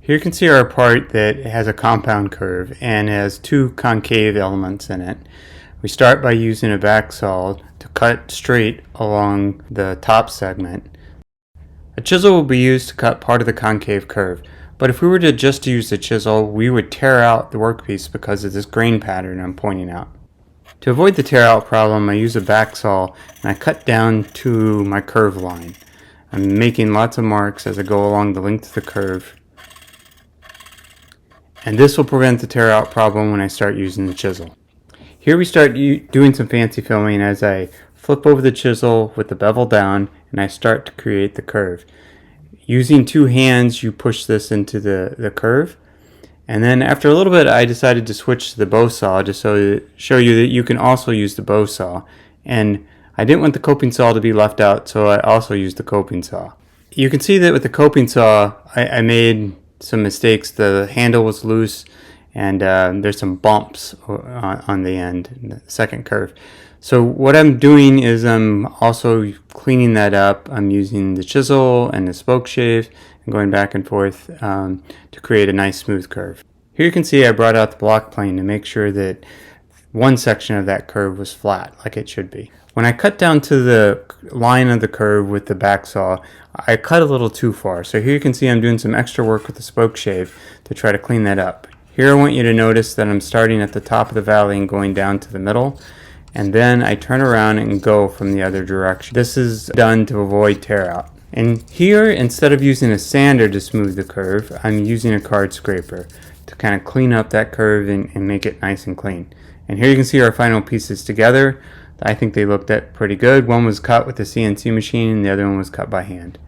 Here you can see our part that has a compound curve and has two concave elements in it. We start by using a back saw to cut straight along the top segment. A chisel will be used to cut part of the concave curve, but if we were to just use the chisel, we would tear out the workpiece because of this grain pattern I'm pointing out. To avoid the tear out problem, I use a back saw and I cut down to my curve line. I'm making lots of marks as I go along the length of the curve. And this will prevent the tear out problem when I start using the chisel. Here we start doing some fancy filming as I flip over the chisel with the bevel down and I start to create the curve. Using two hands, you push this into the curve. And then after a little bit, I decided to switch to the bow saw just to show you that you can also use the bow saw. And I didn't want the coping saw to be left out, so I also used the coping saw. You can see that with the coping saw, I made some mistakes. The handle was loose and there's some bumps on the end, the second curve. So what I'm doing is I'm also cleaning that up. I'm using the chisel and the spoke shave and going back and forth to create a nice smooth curve. Here you can see I brought out the block plane to make sure that one section of that curve was flat like it should be. When I cut down to the line of the curve with the back saw, I cut a little too far. So here you can see I'm doing some extra work with the spoke shave to try to clean that up. Here I want you to notice that I'm starting at the top of the valley and going down to the middle, and then I turn around and go from the other direction. This is done to avoid tear out. And here, instead of using a sander to smooth the curve, I'm using a card scraper to kind of clean up that curve and make it nice and clean. And here you can see our final pieces together. I think they looked pretty good. One was cut with the CNC machine and the other one was cut by hand.